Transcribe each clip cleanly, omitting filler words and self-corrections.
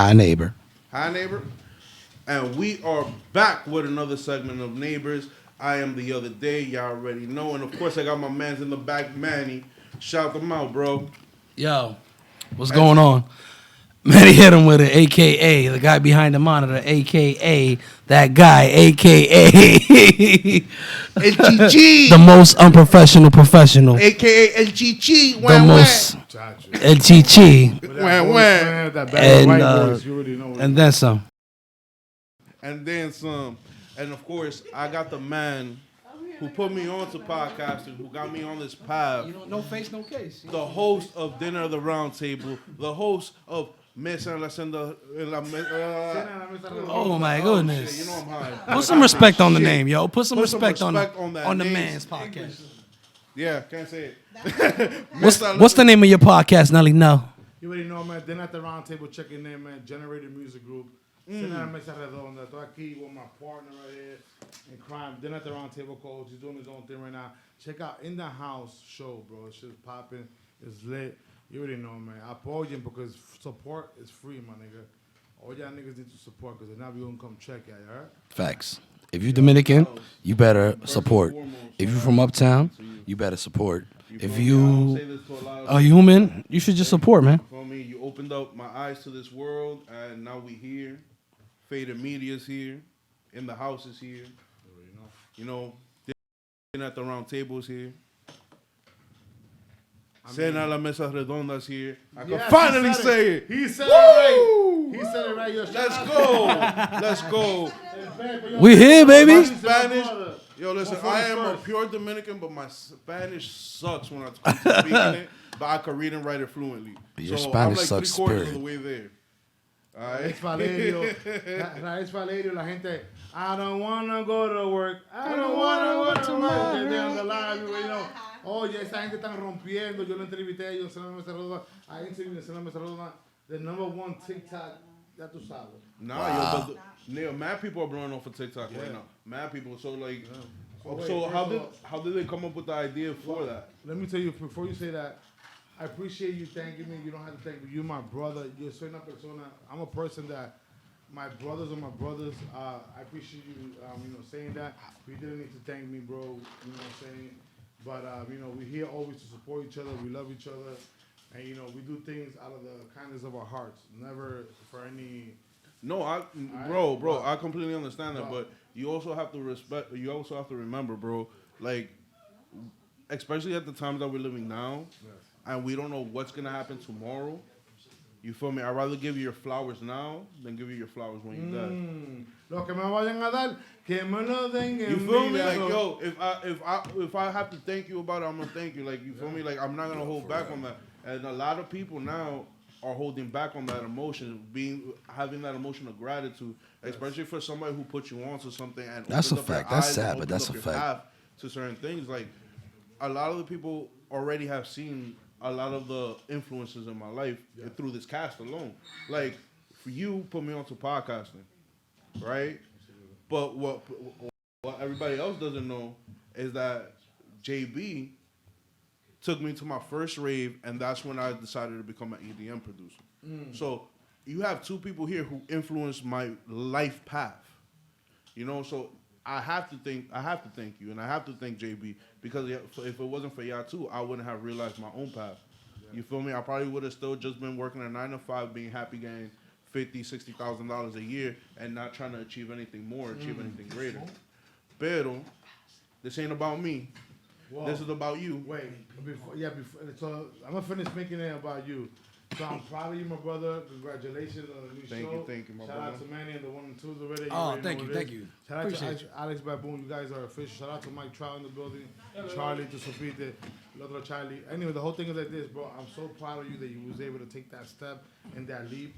Hi, neighbor. Hi, neighbor. And we are back with another segment of Neighbors. I am the other day, y'all already know. And of course, I got my mans in the back, Manny. Shout them out, bro. Yo, what's going on? Manny HitEmWitIt, a.k.a. the guy behind the monitor, a.k.a. that guy, a.k.a. El Chichi. the most unprofessional professional. A.k.a. El Chichi. The most El Chichi. And then some. And then some. And of course, I got the man who put me on to podcasting, who got me on this path. You know, no face, no case. The host of Dinner at the Round Table. The host of Mesa en la Senda. Oh my goodness. You know I'm high. Put some respect on the name, yo. Put some Put some respect on respect the on that man's podcast. Yeah, can't say it. What's the name of your podcast, Nelly? No. You already know, man. Dinner at the Round Table, checking in, man. Generated Music Group. Cena Mesa Redonda. Estoy aquí with my partner right here in crime. Dinner at the Round Table coach. He's doing his own thing right now. Check out In the House show, bro. It's just popping. It's lit. You already know, man. Apoyen because support is free, my nigga. All y'all niggas need to support because now we gonna come check y'all, you heard? Facts. If you're Dominican, you better support. If you're from Uptown, you better support. If you are human, you should just support, man. For me, you opened up my eyes to this world, and now we here. Faded Media's here. In the House is here. You know, Dinner at the Round Table's here. Cena la Mesa Redonda's here. I can finally say it. He said it right. He said it right. Yo, let's go. Let's go. We here, baby. My Spanish. Yo, listen, I am a pure Dominican, but my Spanish sucks when I talk to speaking it. But I can read and write it fluently. Your so Spanish I'm like sucks 3/4 of spirit. the way there. All right. It's Valerio. It's Valerio. La gente. I don't wanna go to work. I don't wanna go to work. And they're on the live, you know. Oh, ya esa gente están rompiendo. Yo lo entrevisté a ellos. Se me saluda. I interviewed. Se me saluda. The #1 TikTok. Ya tú sabes. Nah, yo, but mad people are blowing off of TikTok right now. Mad people. So like, so how did they come up with the idea for that? Let me tell you before you say that. I appreciate you thanking me. You don't have to thank me. You're my brother. Yo soy una persona. I'm a person that my brothers are my brothers. I appreciate you, saying that. You didn't need to thank me, bro. You know what I'm saying? But, we're here always to support each other. We love each other. And, we do things out of the kindness of our hearts. Never for any... No, I completely understand that. But you also have to respect, you also have to remember, bro, like, especially at the times that we're living now, and we don't know what's going to happen tomorrow. You feel me? I'd rather give you your flowers now than give you your flowers when you're dead. Lo que me vayan a dar, que me lo den en you feel me? vida. Like, yo, if I have to thank you about it, I'm gonna thank you. Like, you feel me? Like, I'm not gonna hold back on that. And a lot of people now are holding back on that emotion, having that emotion of gratitude, especially for somebody who put you on to something. And that's a fact. That's sad, but that's a fact. To certain things, like a lot of the people already have seen a lot of the influences in my life through this cast alone. Like, for you, put me onto podcasting, right? But what everybody else doesn't know is that JB took me to my first rave, and that's when I decided to become an EDM producer. So you have two people here who influenced my life path. So I have to thank you, and I have to thank JB, because if it wasn't for y'all too, I wouldn't have realized my own path. You feel me? I probably would have still just been working a 9 to 5, being happy, getting $50,000-$60,000 a year, and not trying to achieve anything more, achieve anything greater. Pero this ain't about me. Whoa. This is about you. Wait, so I'm gonna finish making it about you. So I'm proud of you, my brother. Congratulations on the new show. Thank you, my brother. Shout out to Manny and the 1 and 2s already. Thank you. Shout out to Alex Baboon. You guys are official. Shout out to Mike Trout in the building. Charlie to Sofite. Other Charlie. Anyway, the whole thing is like this, bro. I'm so proud of you that you was able to take that step and that leap.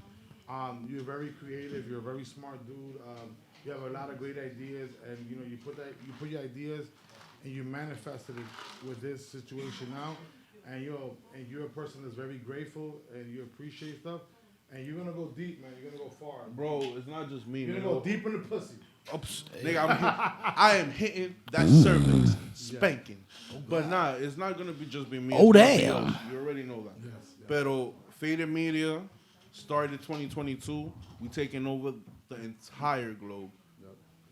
You're very creative. You're a very smart dude. You have a lot of great ideas, and you put your ideas and you manifested it with this situation now. And you're a person that's very grateful, and you appreciate stuff, and you're gonna go deep, man. You're gonna go far, bro. It's not just me. You're gonna go deep in the pussy. Nigga, I am hitting that cervix, spanking. But it's not gonna just be me. Oh damn! You already know that. Yes. Pero Faded Media, started 2022, we taking over the entire globe.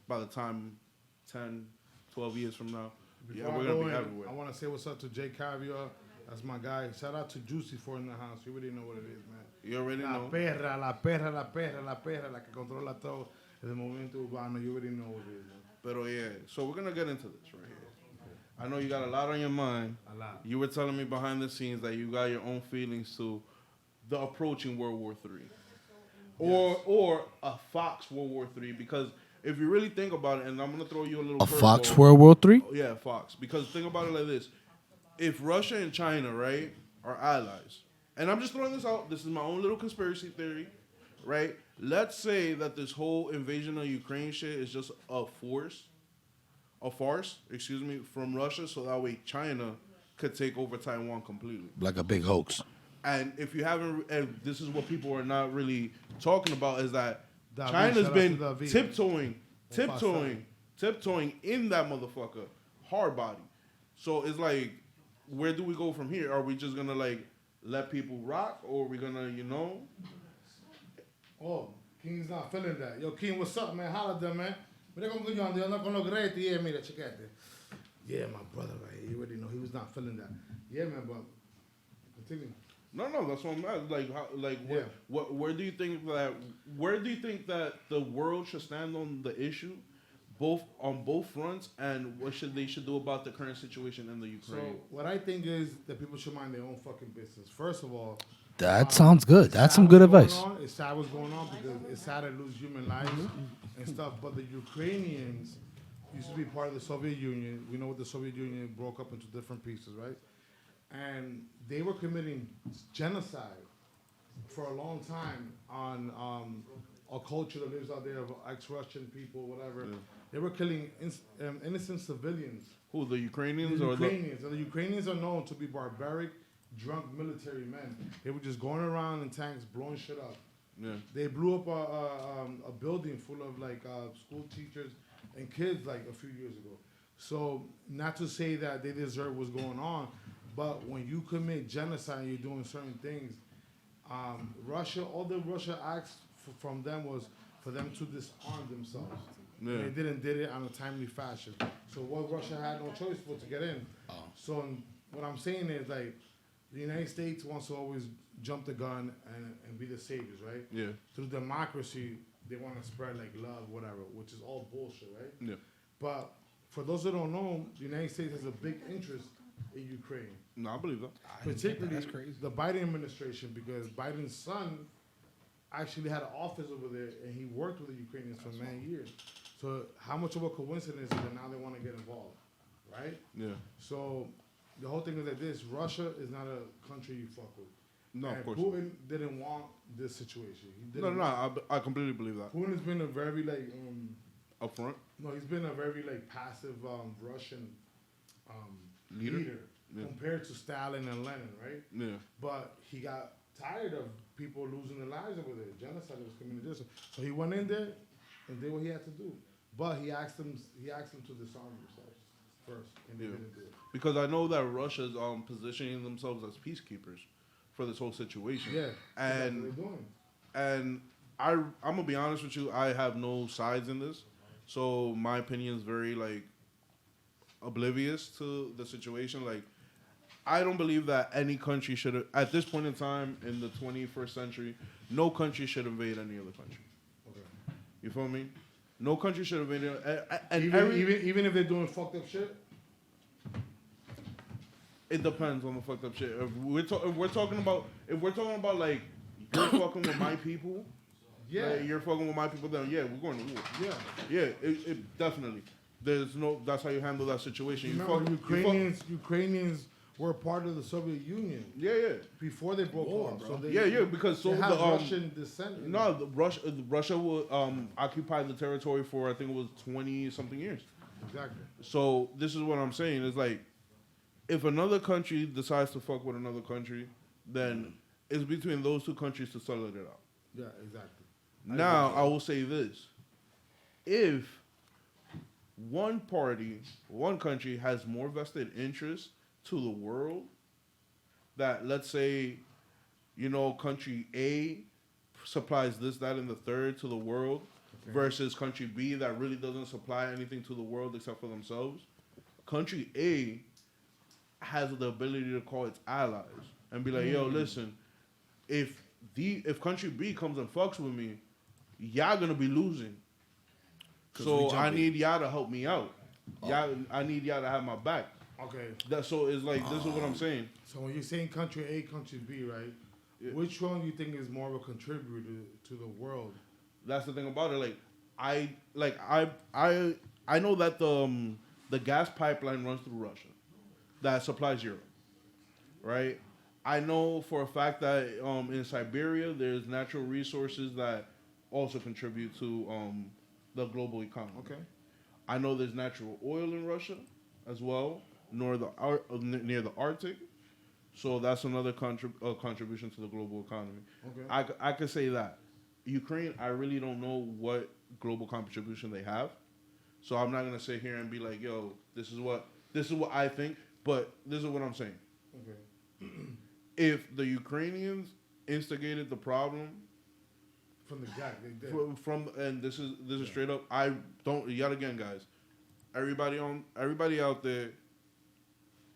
By the time 10, 12 years from now, Before we're I gonna go be in, everywhere. I want to say what's up to Jay Caviar. That's my guy. Shout out to Juicy for in the house. You already know what it is, man. You already La know. perra, la perra, la perra, la perra, la que controla todo el movimiento urbano. You already know what it is, man. Pero yeah, so we're gonna get into this right here. I know you got a lot on your mind. A lot. You were telling me behind the scenes that you got your own feelings to the approaching World War III, or a Fox World War III. Because if you really think about it, and I'm gonna throw you a little A curveball. Fox World War III? Yeah, Fox. Because think about it like this: if Russia and China, right, are allies, and I'm just throwing this out. This is my own little conspiracy theory, right? Let's say that this whole invasion of Ukraine shit is just a farce, excuse me, from Russia, so that way China could take over Taiwan completely. Like a big hoax. And if you haven't, and this is what people are not really talking about, is that David, China's shout out been to David. tiptoeing in that motherfucker, hard body. So it's like, where do we go from here? Are we just gonna like let people rock, or are we gonna, Oh, King's not feeling that. Yo, King, what's up, man? Holla at them, man. Mira cómo yo ando, yo ando con los gretes. Yeah, mira, chequete. Yeah, my brother, right here. You already know he was not feeling that. Yeah, man, but continue. No, that's what I'm at. Like, how, like, Yeah. where do you think that the world should stand on the issue, on both fronts, and what they should do about the current situation in the Ukraine? So what I think is that people should mind their own fucking business. First of all, That sounds good. it's That's sad some good what's going advice. on. It's sad what's going on because it's sad to lose human lives and stuff. But the Ukrainians used to be part of the Soviet Union. We know what the Soviet Union broke up into different pieces, right? And they were committing genocide for a long time on a culture that lives out there of ex-Russian people, whatever. Yeah. They were killing innocent civilians. Who, the Ukrainians The or Ukrainians. And the Ukrainians are known to be barbaric, drunk military men. They were just going around in tanks, blowing shit up. Yeah. They blew up a building full of like school teachers and kids like a few years ago. So not to say that they deserve what's going on, but when you commit genocide and you're doing certain things, Russia, all that Russia asked from them was for them to disarm themselves. Yeah. They did it on a timely fashion. So what Russia had no choice but to get in. So what I'm saying is like the United States wants to always jump the gun and be the saviors, right? Yeah. Through democracy, they want to spread like love, whatever, which is all bullshit, right? Yeah. But for those who don't know, the United States has a big interest in Ukraine, No, I believe that. particularly That's crazy. the Biden administration, because Biden's son actually had an office over there, and he worked with the Ukrainians for many years. So how much of a coincidence is that now they want to get involved, right? Yeah. So the whole thing is that Russia is not a country you fuck with. No, and of course. Putin didn't want this situation. He No, didn't I completely believe that. Putin's been a very like Up front, he's been a very like passive Russian leader Yeah. compared to Stalin and Lenin, right? yeah. But he got tired of people losing their lives over there. Genocide was committed there. So he went in there and did what he had to do. But he asked them to disarm themselves first, and they Yeah. didn't do it. Because I know that Russia's positioning themselves as peacekeepers for this whole situation. Yeah, that's what they're doing. And I'm gonna be honest with you, I have no sides in this, so my opinion is very like oblivious to the situation. Like, I don't believe that any country should, at this point in time in the 21st century, no country should invade any other country. Okay. You feel me? No country should invade. And Even if they're doing fucked up shit. it depends on the fucked up shit. If we're talking about like you're fucking with my people, Yeah. like, you're fucking with my people, then yeah, we're going to war. Yeah. Yeah, it definitely. That's how you handle that situation. Remember, Ukrainians were part of the Soviet Union Yeah. before they broke off. So they, Because they have Russian descent. in No, them. Russia would occupy the territory for I think it was 20 something years. Exactly. So this is what I'm saying is like, if another country decides to fuck with another country, then it's between those two countries to settle it out. Yeah, exactly. Now I will say this: if one country has more vested interest to the world, that let's say, country A supplies this, that, and the third to the world versus country B that really doesn't supply anything to the world except for themselves. Country A has the ability to call its allies and be like, yo, listen, if country B comes and fucks with me, y'all gonna be losing. So I need y'all to help me out. I need y'all to have my back. Okay. So it's like, this is what I'm saying. So when you're saying country A, country B, right? Yeah. Which one do you think is more of a contributor to the world? That's the thing about it. I know that the gas pipeline runs through Russia that supplies Europe, right? I know for a fact that in Siberia there's natural resources that also contribute to the global economy. Okay. I know there's natural oil in Russia as well, near the Arctic. So that's another contribution to the global economy. Okay. I could say that. Ukraine, I really don't know what global contribution they have. So I'm not gonna sit here and be like, yo, this is what I think, but this is what I'm saying. Okay. If the Ukrainians instigated the problem from the gag, they did. And this is straight up. I don't, yet again, guys. Everybody out there.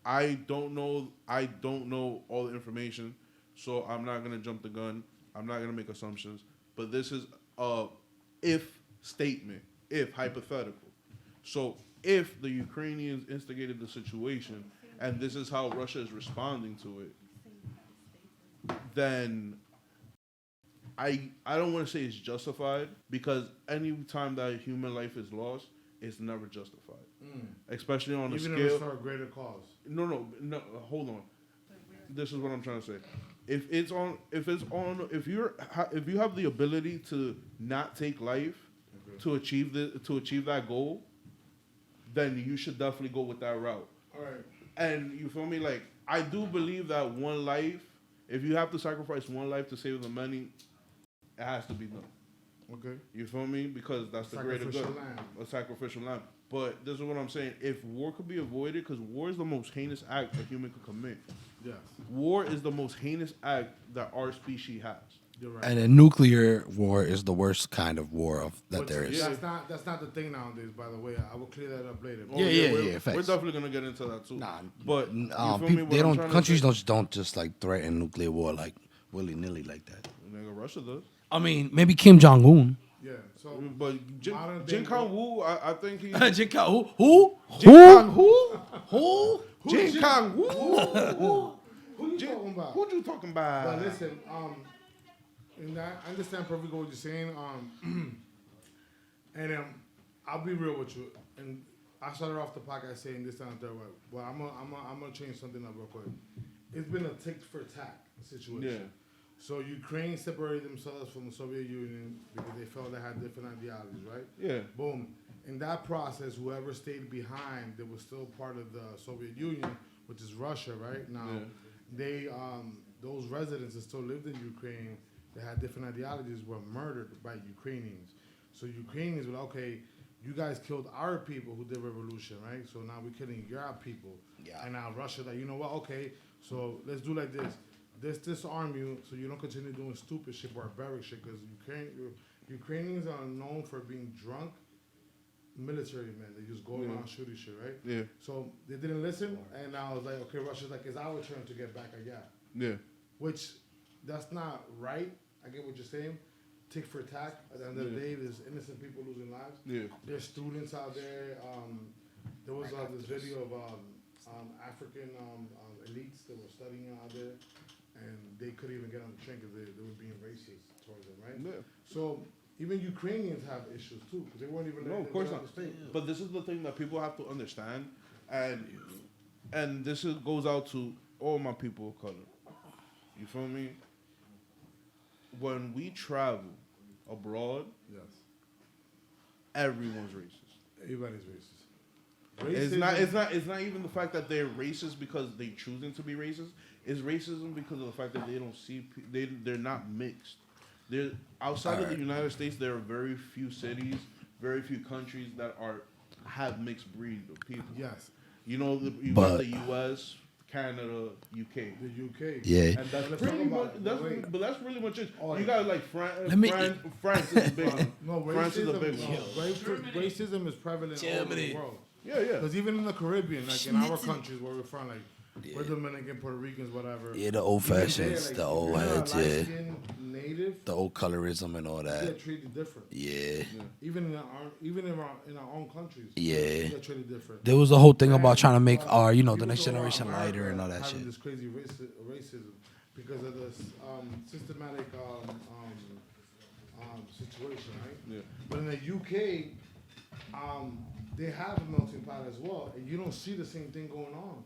I don't know all the information, so I'm not gonna jump the gun. I'm not gonna make assumptions. But this is a if statement, if hypothetical. So if the Ukrainians instigated the situation, and this is how Russia is responding to it, then I don't want to say it's justified, because any time that human life is lost, it's never justified. Especially on a scale. Even if it's for a greater cause. No, hold on. This is what I'm trying to say. If you have the ability to not take life to achieve that goal, then you should definitely go with that route. All right. And you feel me? Like, I do believe that one life, if you have to sacrifice one life to save the many, it has to be done. Okay. You feel me? Because that's the greater good. A sacrificial lamb. But this is what I'm saying. If war could be avoided, because war is the most heinous act a human could commit. Yes. War is the most heinous act that our species has. You're right. And a nuclear war is the worst kind of war there is. Yeah, that's not the thing nowadays, by the way. I will clear that up later. We're definitely gonna get into that too. Nah, but countries don't just like threaten nuclear war like willy nilly like that. Nigga, Russia does. I mean, maybe Kim Jong Un. Yeah. So, but Jin Kang Woo, I think he. Jin Kang who? Jin Kang Woo? Who? Jin Kang Woo? Who you talking about? Who you talking about? But listen, and I understand perfectly what you're saying. And I'll be real with you. And I started off the podcast saying this down there. Well, I'm gonna change something up real quick. It's been a tick for tack situation. Yeah. So Ukraine separated themselves from the Soviet Union because they felt they had different ideologies, right? Yeah. Boom. In that process, whoever stayed behind, that was still part of the Soviet Union, which is Russia, right? Now, they those residents that still lived in Ukraine, that had different ideologies, were murdered by Ukrainians. So Ukrainians were, okay, you guys killed our people who did revolution, right? So now we're killing your people. Yeah. And now Russia, like, you know what? Okay, so let's do like this. Disarm you so you don't continue doing stupid shit, barbaric shit, because Ukrainians are known for being drunk military men. They just go around shooting shit, right? Yeah. So they didn't listen, and I was like, okay, Russia's like, it's our turn to get back again. Yeah. Which, that's not right. I get what you're saying. Tick for tack. At the end of the day, there's innocent people losing lives. Yeah. There's students out there. There was this video of African elites that were studying out there. And they couldn't even get on the train because they were being racist towards them, right? Yeah. So even Ukrainians have issues too, because they weren't even. No, of course not. But this is the thing that people have to understand, and this goes out to all my people of color. You feel me? When we travel abroad, yes, everyone's racist. Everybody's racist. It's not even the fact that they're racist because they choosing to be racist. It's racism because of the fact that they don't see they're not mixed. They're outside of the United States. There are very few cities, very few countries that have mixed breed of people. Yes, you know, you got the U.S., Canada, UK. The UK. Yeah. And that's Let's pretty talk much. about- That's wait. but that's really much it. Oh, You yeah. got like France is a big one. No, France is a racism, big one. racism is prevalent all over the world. Yeah, yeah. Because even in the Caribbean, like in our countries where we're from, like we're Dominican, Puerto Ricans, whatever. Yeah, the old even there, fashions, like, the old if you're a heads, yeah. light-skinned native, The old colorism and all you that. get treated different. Yeah. Even in our own countries, Yeah. you get treated different. There was a whole thing about And, trying to make our, the people next talk about generation lighter America and all that having shit. this crazy racism because of this systematic situation, right? Yeah. But in the UK, they have a melting pot as well, and you don't see the same thing going on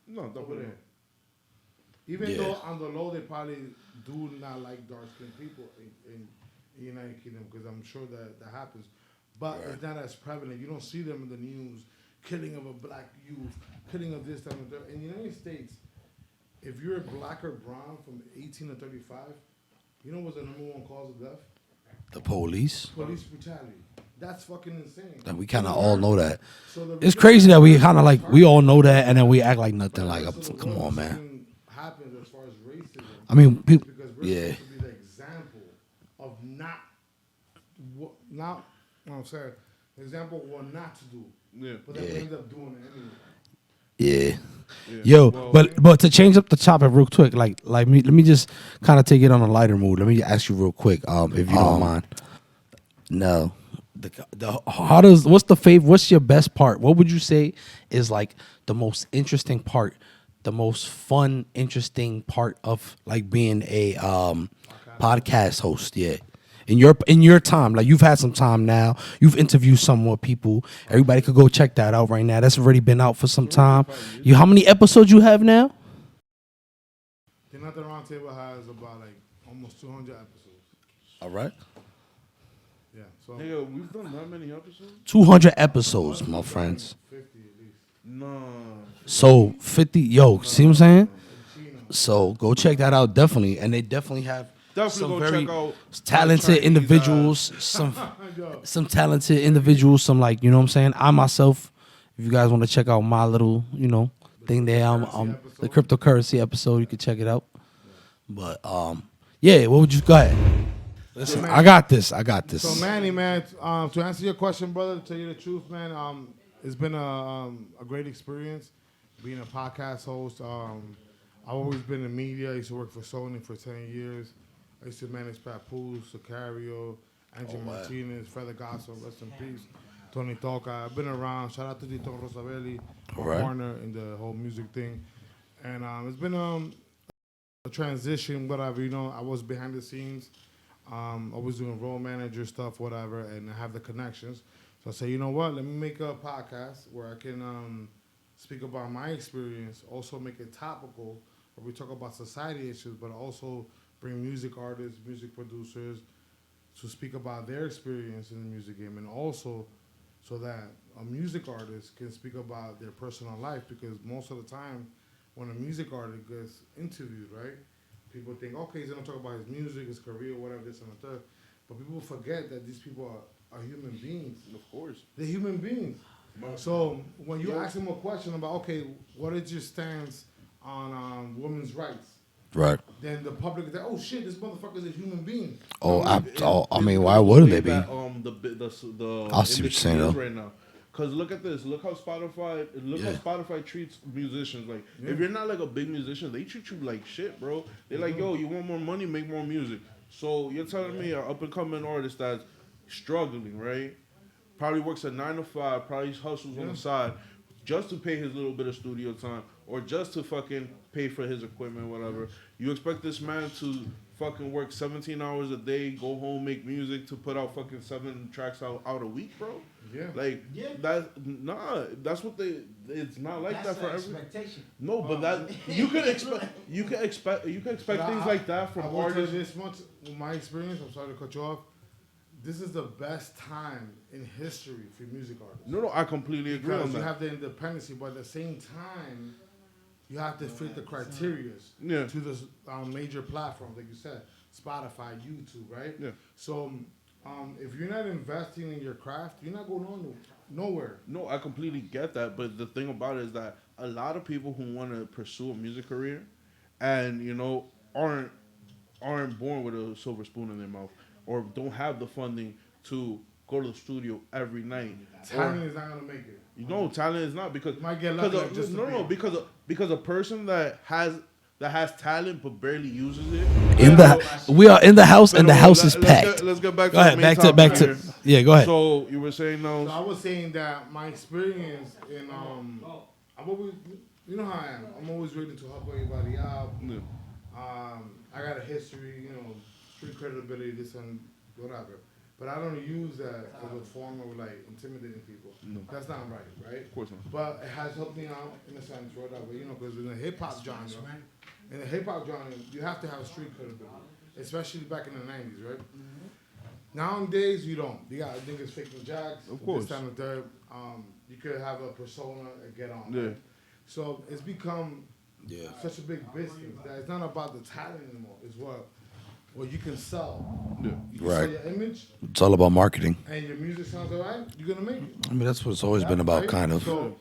No, over definitely. there. Even Yeah. though on the low they probably do not like dark skinned people in the United Kingdom, because I'm sure that happens, but it's not as prevalent. You don't see them in the news, killing of a black youth, killing of this, that, and that. In the United States, if you're black or brown from 18 to 35, you know what's the number one cause of death? The police. Police brutality. That's fucking insane. And we kind of all know that. So the It's reason crazy that we kind of it's like, we all know that, and then we hard act like nothing. for Like, the rest of the come world on, to man. even happen as far as racism. I mean, people, Because we're yeah. supposed to be the example of not, what I'm saying, example of what not to do. Yeah. But then Yeah. we end up doing it anyway. Yeah. Yeah. Yo, Well, but to change up the topic real quick, like me, let me just kind of take it on a lighter mood. Let me ask you real quick, if you don't mind. No, what's your best part? What would you say is like the most interesting part, the most fun, interesting part of like being a podcast host? Yeah. In your time, like you've had some time now, you've interviewed some more people. Everybody could go check that out right now. That's already been out for some time. How many episodes you have now? The Nothing Wrong Table has about like almost 200 episodes. All right. Yeah, so Nigga, we've done that many episodes? 200 episodes, my friends. 50 at least. No. So 50, yo, see what I'm saying? So go check that out, definitely. And they definitely have Definitely some go very check out talented Chinese, individuals, some talented individuals, some like, you know what I'm saying? I myself, if you guys want to check out my little, thing there, the cryptocurrency episode, you can check it out. But yeah, what would you go ahead? Listen, I got this. So Manny, man, to answer your question, brother, to tell you the truth, man, it's been a great experience being a podcast host. I've always been in media. I used to work for Sony for 10 years. I used to manage Papoose, Sicario, Angie Martinez, Feather Gossip, rest in peace, Tony Toca. I've been around. Shout out to Dito Rosabelli, my partner in the whole music thing. And it's been a transition, whatever. I was behind the scenes. Always doing role manager stuff, whatever, and I have the connections. So I say, you know what? Let me make a podcast where I can speak about my experience, also make it topical, where we talk about society issues, but also bring music artists, music producers to speak about their experience in the music game, and also so that a music artist can speak about their personal life, because most of the time when a music artist gets interviewed, right, people think, okay, he's going to talk about his music, his career, whatever, this and the third. But people forget that these people are human beings. Of course. They're human beings. So when you ask them a question about, okay, what is your stance on women's rights? Right. Then the public is like, oh shit, this motherfucker is a human being. I mean, why wouldn't they be? The I see what you're saying, though. right now. Cause look at this. Look how Spotify treats musicians. Like, if you're not like a big musician, they treat you like shit, bro. They're like, yo, you want more money, make more music. So you're telling me an up and coming artist that's struggling, right? Probably works a 9 to 5, probably hustles on the side, just to pay his little bit of studio time, or just to fucking pay for his equipment, whatever. You expect this man to fucking work 17 hours a day, go home, make music, to put out fucking 7 tracks out a week, bro? Yeah. Like, that's what it's not like That's that for the every. expectation. No, but that you can expect things like that from I will tell you artists. this much, with my experience, I'm sorry to cut you off. This is the best time in history for music artists. No, I completely agree Because on you that. have the independency, but at the same time, you have to fit the criteria Yeah. to the major platforms, like you said, Spotify, YouTube, right? Yeah. So if you're not investing in your craft, you're not going on nowhere. No, I completely get that, but the thing about it is that a lot of people who want to pursue a music career, and aren't born with a silver spoon in their mouth, or don't have the funding to go to the studio every night. Talent is not gonna make it. Talent is not because You might get lucky like just because a person that has talent but barely uses it. We are in the house and the house is packed. Let's get back to Go ahead, the main back topic to here. yeah. Go ahead. So you were saying no. So I was saying that my experience in I'm always, you know how I am. I'm always ready to help everybody out. Yeah. I got a history, street credibility, this and whatever. But I don't use that as a form of like intimidating people. No. That's not right? Of course not. But it has helped me out in a sense, whatever, because in the hip hop genre, you have to have street credibility, especially back in the '90s, right? Nowadays, you don't. You got niggas faking jacks. Of course. This time and third. You could have a persona and get on. Yeah. Right? So it's become such a big business that it's not about the talent anymore. It's what you can sell. Yeah. You can Right. sell your image, It's all about marketing. and your music sounds alright. You're gonna make it. I mean, that's what it's always been about, Right? kind of. So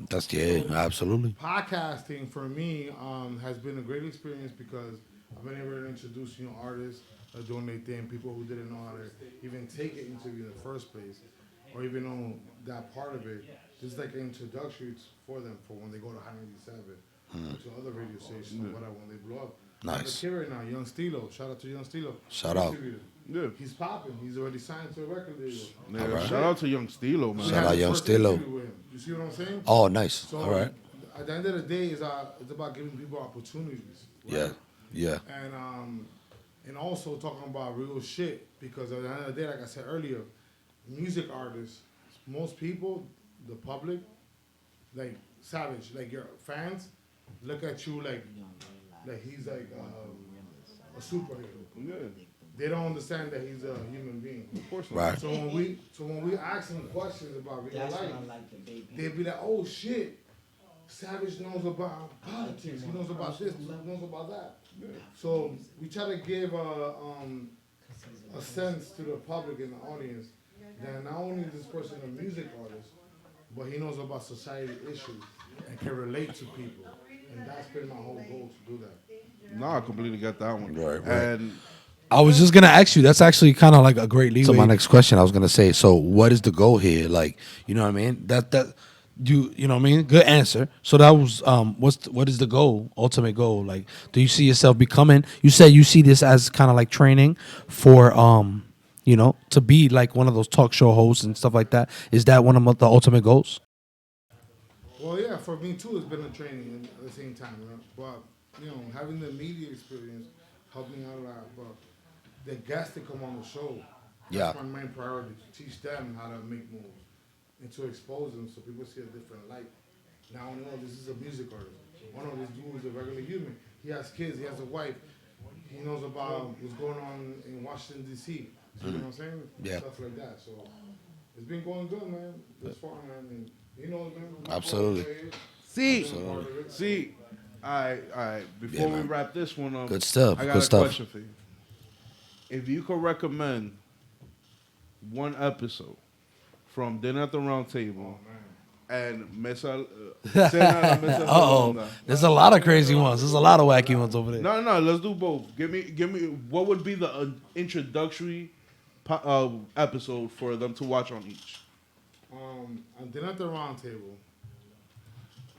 That's absolutely. podcasting for me has been a great experience because I've been able to introduce artists doing their thing, people who didn't know how to even take an interview in the first place, or even know that part of it. It's like an introductory for them for when they go to High 97 to other radio stations or whatever when they blow up. Nice. The kid right now, Young Stilo. Shout out to Young Stilo. Shout out. Yeah. He's popping. He's already signed to a record label. Yeah, Alright. shout out to Young Stilo, man. We Shout had out his Young first Stilo. interview with him. You see what I'm saying? Oh, nice. So All right. at the end of the day, it's about giving people opportunities. Right? Yeah. Yeah. And also talking about real shit because at the end of the day, like I said earlier, music artists, most people, the public, like Savage, like your fans, look at you like he's like a superhero. Yeah. They don't understand that he's a human being. Of course not. Right. So when we ask them questions about real life, they'd be like, "Oh shit, Savage knows about politics. He knows about this. He knows about that." Yeah. So we try to give a sense to the public and the audience that not only is this person a music artist, but he knows about society issues and can relate to people. And that's been my whole goal to do that. No, I completely get that one. Right. And I was just gonna ask you. That's actually kind of like a great leeway. So my next question, I was gonna say. So what is the goal here? Like, you know what I mean? You know what I mean? Good answer. So that was what is the goal? Ultimate goal? Like, do you see yourself becoming? You said you see this as kind of like training for to be like one of those talk show hosts and stuff like that. Is that one of the ultimate goals? Well, yeah, for me too, it's been a training at the same time. But having the media experience helped me out a lot. But the guests that come on the show, that's my main priority, to teach them how to make moves and to expose them so people see a different light. Now, this is a music artist. Oh no, this dude is a regular human. He has kids, he has a wife. He knows about what's going on in Washington, D.C. You know what I'm saying? Yeah. Stuff like that. So it's been going good, man, this far, man. And, man. Absolutely. See, I before we wrap this one up, Good stuff. I got Good a stuff. question for you. If you could recommend one episode from Dinner at the Round Table and Mesa, Cena, Mesa Redonda. There's a lot of crazy ones. There's a lot of wacky ones over there. No, let's do both. Give me what would be the introductory episode for them to watch on each. On Dinner at the Round Table,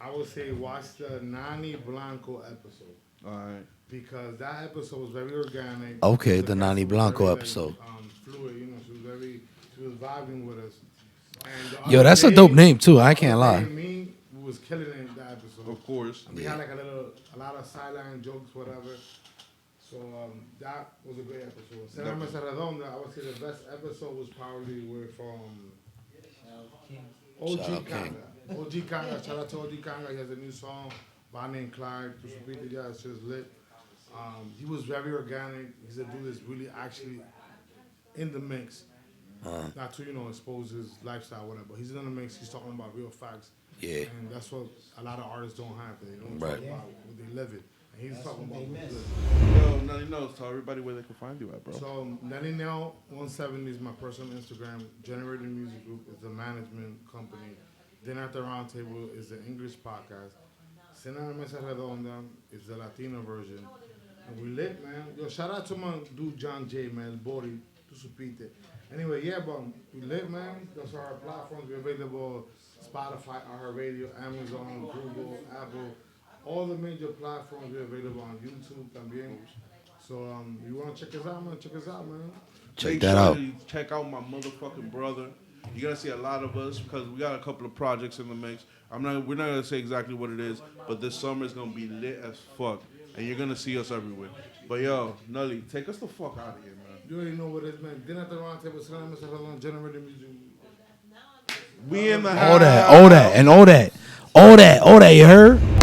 I would say watch the Nani Blanco episode. All right. Because that episode was very organic. Okay, the guest Nani was Blanco very, episode. Fluid, she was vibing with us. And Yo, that's a dope name too. I can't lie. Me was killing it in that episode. Of course. We had like a lot of sideline jokes, whatever. So that was a great episode. Cena Mesa Redonda, I would say the best episode was probably with OG Kanga. OG Kanga, shout out to OG Kanga. He has a new song, Bonnie and Clyde. To repeat the guys, just lit. He was very organic. He's a dude that's really actually in the mix. Not to, expose his lifestyle, whatever. But he's in the mix. He's talking about real facts. Yeah. And that's what a lot of artists don't have. They don't Right. talk about what they live it. And he's talking about what's good. Yo, Nelly Nelz, tell everybody where they can find you at, bro. So Nely Nelz 170 is my personal Instagram. Generated Music Group is the management company. Dinner at the Round Table is the English podcast. Cena Redonda is the Latino version. And we lit, man. Yo, shout out to my dude John J, man. Bori, tu supiste. Anyway, yeah, but we lit, man. Those are our platforms. We're available Spotify, iHeartRadio, Amazon, Google, Apple. All the major platforms. We're available on YouTube también. So, you want to check us out, man? Check us out, man. Check that out. Check out my motherfucking brother. You're gonna see a lot of us because we got a couple of projects in the mix. We're not gonna say exactly what it is, but this summer is gonna be lit as fuck, and you're gonna see us everywhere. But yo, Nelly, take us the fuck out of here, man. You already know what it is, man. Dinner at the Round Table, Generated Music. We in the All that, you heard?